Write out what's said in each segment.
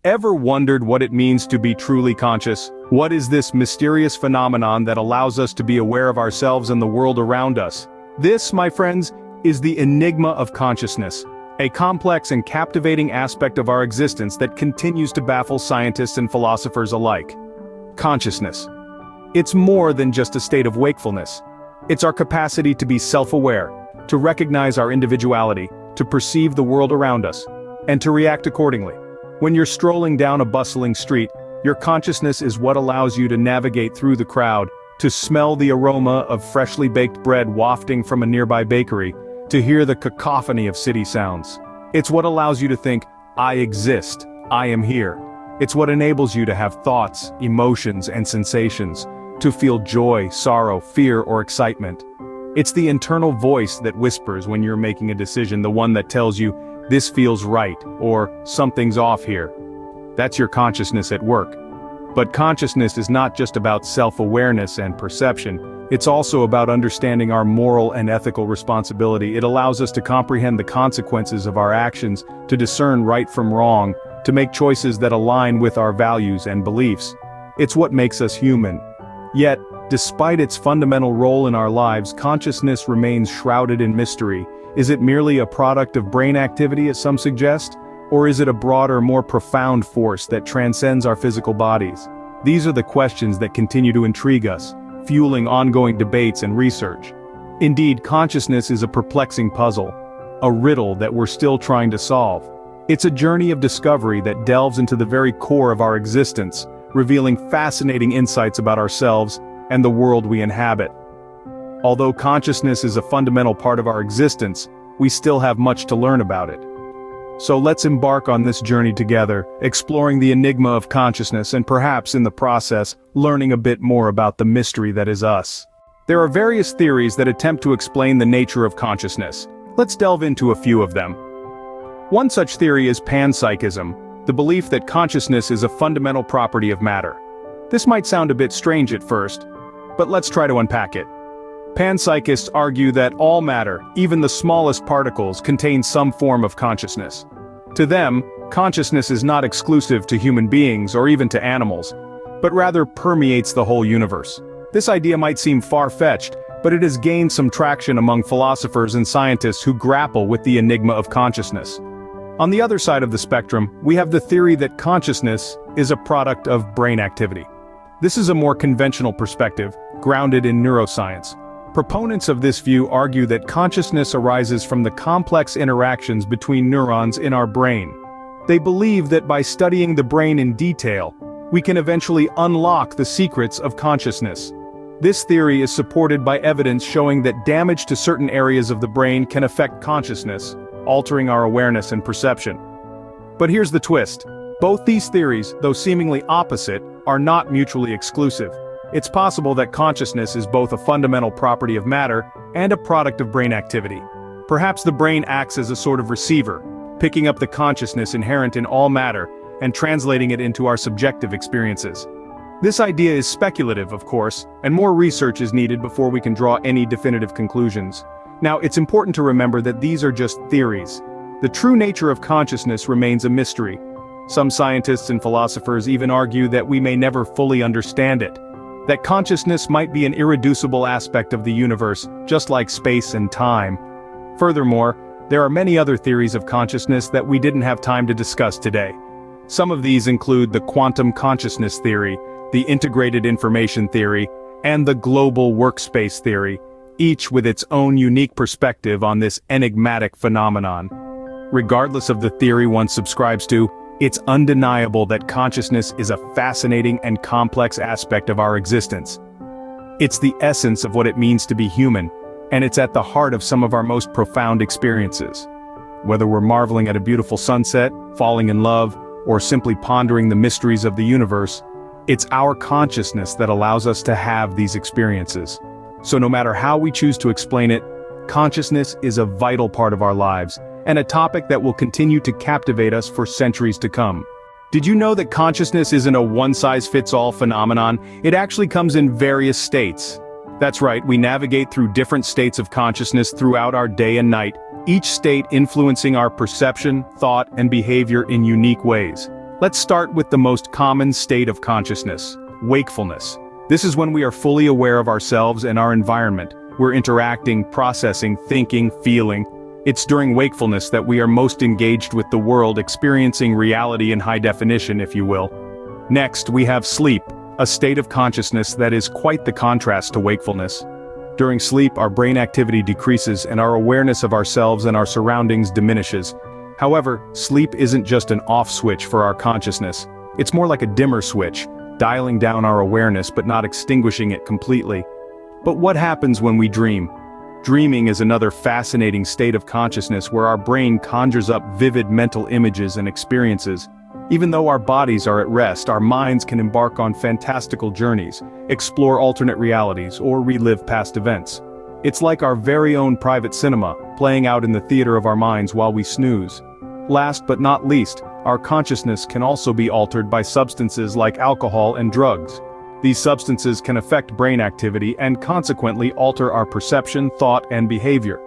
Ever wondered what it means to be truly conscious? What is this mysterious phenomenon that allows us to be aware of ourselves and the world around us? This, my friends, is the enigma of consciousness, a complex and captivating aspect of our existence that continues to baffle scientists and philosophers alike. Consciousness. It's more than just a state of wakefulness. It's our capacity to be self-aware, to recognize our individuality, to perceive the world around us, and to react accordingly. When you're strolling down a bustling street, your consciousness is what allows you to navigate through the crowd, to smell the aroma of freshly baked bread wafting from a nearby bakery, to hear the cacophony of city sounds. It's what allows you to think, I exist, I am here. It's what enables you to have thoughts, emotions, and sensations, to feel joy, sorrow, fear, or excitement. It's the internal voice that whispers when you're making a decision, the one that tells you, this feels right, or something's off here. That's your consciousness at work. But consciousness is not just about self-awareness and perception, it's also about understanding our moral and ethical responsibility. It allows us to comprehend the consequences of our actions, to discern right from wrong, to make choices that align with our values and beliefs. It's what makes us human. Yet, despite its fundamental role in our lives, consciousness remains shrouded in mystery. Is it merely a product of brain activity, as some suggest? Or is it a broader, more profound force that transcends our physical bodies? These are the questions that continue to intrigue us, fueling ongoing debates and research. Indeed, consciousness is a perplexing puzzle, a riddle that we're still trying to solve. It's a journey of discovery that delves into the very core of our existence, revealing fascinating insights about ourselves and the world we inhabit. Although consciousness is a fundamental part of our existence, we still have much to learn about it. So let's embark on this journey together, exploring the enigma of consciousness and perhaps in the process, learning a bit more about the mystery that is us. There are various theories that attempt to explain the nature of consciousness. Let's delve into a few of them. One such theory is panpsychism, the belief that consciousness is a fundamental property of matter. This might sound a bit strange at first, but let's try to unpack it. Panpsychists argue that all matter, even the smallest particles, contain some form of consciousness. To them, consciousness is not exclusive to human beings or even to animals, but rather permeates the whole universe. This idea might seem far-fetched, but it has gained some traction among philosophers and scientists who grapple with the enigma of consciousness. On the other side of the spectrum, we have the theory that consciousness is a product of brain activity. This is a more conventional perspective, grounded in neuroscience. Proponents of this view argue that consciousness arises from the complex interactions between neurons in our brain. They believe that by studying the brain in detail, we can eventually unlock the secrets of consciousness. This theory is supported by evidence showing that damage to certain areas of the brain can affect consciousness, altering our awareness and perception. But here's the twist. Both these theories, though seemingly opposite, are not mutually exclusive. It's possible that consciousness is both a fundamental property of matter and a product of brain activity. Perhaps the brain acts as a sort of receiver, picking up the consciousness inherent in all matter and translating it into our subjective experiences. This idea is speculative, of course, and more research is needed before we can draw any definitive conclusions. Now, it's important to remember that these are just theories. The true nature of consciousness remains a mystery. Some scientists and philosophers even argue that we may never fully understand it. That consciousness might be an irreducible aspect of the universe, just like space and time. Furthermore, there are many other theories of consciousness that we didn't have time to discuss today. Some of these include the quantum consciousness theory, the integrated information theory, and the global workspace theory, each with its own unique perspective on this enigmatic phenomenon. Regardless of the theory one subscribes to, it's undeniable that consciousness is a fascinating and complex aspect of our existence. It's the essence of what it means to be human, and it's at the heart of some of our most profound experiences. Whether we're marveling at a beautiful sunset, falling in love, or simply pondering the mysteries of the universe, it's our consciousness that allows us to have these experiences. So no matter how we choose to explain it, consciousness is a vital part of our lives, and a topic that will continue to captivate us for centuries to come. Did you know that consciousness isn't a one-size-fits-all phenomenon? It actually comes in various states. That's right, we navigate through different states of consciousness throughout our day and night, each state influencing our perception, thought, and behavior in unique ways. Let's start with the most common state of consciousness, wakefulness. This is when we are fully aware of ourselves and our environment. We're interacting, processing, thinking, feeling. It's during wakefulness that we are most engaged with the world, experiencing reality in high definition, if you will. Next, we have sleep, a state of consciousness that is quite the contrast to wakefulness. During sleep, our brain activity decreases and our awareness of ourselves and our surroundings diminishes. However, sleep isn't just an off switch for our consciousness. It's more like a dimmer switch, dialing down our awareness but not extinguishing it completely. But what happens when we dream? Dreaming is another fascinating state of consciousness where our brain conjures up vivid mental images and experiences. Even though our bodies are at rest, our minds can embark on fantastical journeys, explore alternate realities, or relive past events. It's like our very own private cinema, playing out in the theater of our minds while we snooze. Last but not least, our consciousness can also be altered by substances like alcohol and drugs. These substances can affect brain activity and consequently alter our perception, thought, and behavior.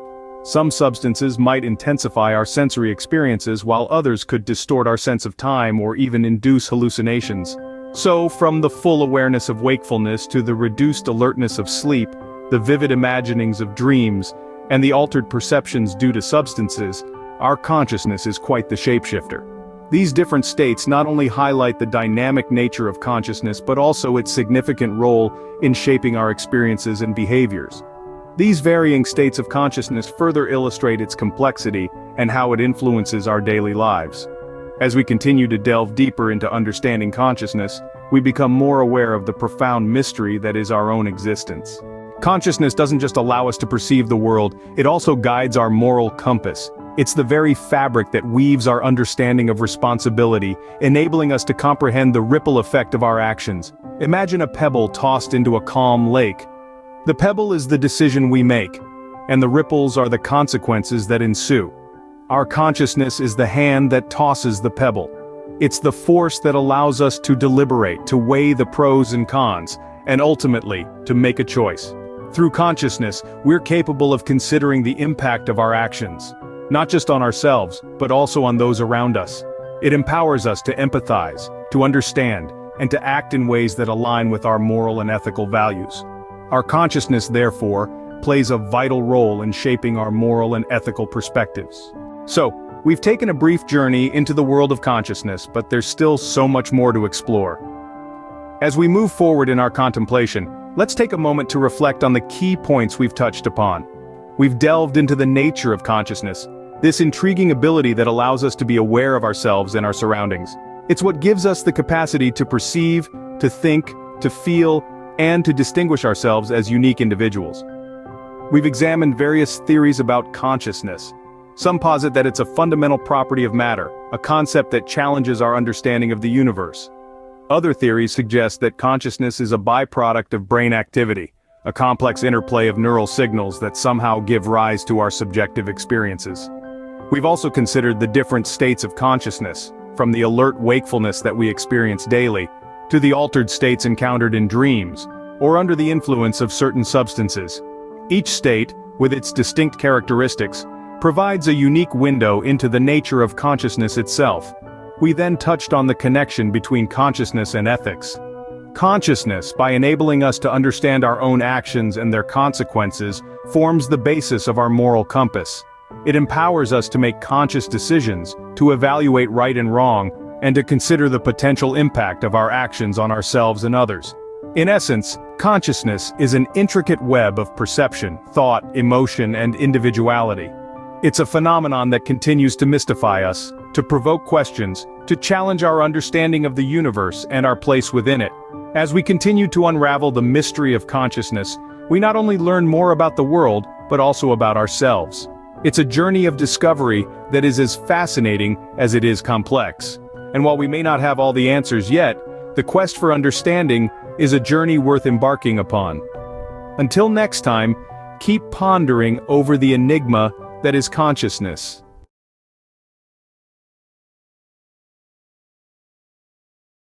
Some substances might intensify our sensory experiences while others could distort our sense of time or even induce hallucinations. So, from the full awareness of wakefulness to the reduced alertness of sleep, the vivid imaginings of dreams, and the altered perceptions due to substances, our consciousness is quite the shapeshifter. These different states not only highlight the dynamic nature of consciousness but also its significant role in shaping our experiences and behaviors. These varying states of consciousness further illustrate its complexity and how it influences our daily lives. As we continue to delve deeper into understanding consciousness, we become more aware of the profound mystery that is our own existence. Consciousness doesn't just allow us to perceive the world, it also guides our moral compass. It's the very fabric that weaves our understanding of responsibility, enabling us to comprehend the ripple effect of our actions. Imagine a pebble tossed into a calm lake. The pebble is the decision we make, and the ripples are the consequences that ensue. Our consciousness is the hand that tosses the pebble. It's the force that allows us to deliberate, to weigh the pros and cons, and ultimately, to make a choice. Through consciousness, we're capable of considering the impact of our actions. Not just on ourselves, but also on those around us. It empowers us to empathize, to understand, and to act in ways that align with our moral and ethical values. Our consciousness, therefore, plays a vital role in shaping our moral and ethical perspectives. So, we've taken a brief journey into the world of consciousness, but there's still so much more to explore. As we move forward in our contemplation, let's take a moment to reflect on the key points we've touched upon. We've delved into the nature of consciousness, this intriguing ability that allows us to be aware of ourselves and our surroundings. It's what gives us the capacity to perceive, to think, to feel, and to distinguish ourselves as unique individuals. We've examined various theories about consciousness. Some posit that it's a fundamental property of matter, a concept that challenges our understanding of the universe. Other theories suggest that consciousness is a byproduct of brain activity, a complex interplay of neural signals that somehow give rise to our subjective experiences. We've also considered the different states of consciousness, from the alert wakefulness that we experience daily, to the altered states encountered in dreams, or under the influence of certain substances. Each state, with its distinct characteristics, provides a unique window into the nature of consciousness itself. We then touched on the connection between consciousness and ethics. Consciousness, by enabling us to understand our own actions and their consequences, forms the basis of our moral compass. It empowers us to make conscious decisions, to evaluate right and wrong, and to consider the potential impact of our actions on ourselves and others. In essence, consciousness is an intricate web of perception, thought, emotion, and individuality. It's a phenomenon that continues to mystify us, to provoke questions, to challenge our understanding of the universe and our place within it. As we continue to unravel the mystery of consciousness, we not only learn more about the world, but also about ourselves. It's a journey of discovery that is as fascinating as it is complex. And while we may not have all the answers yet, the quest for understanding is a journey worth embarking upon. Until next time, keep pondering over the enigma that is consciousness.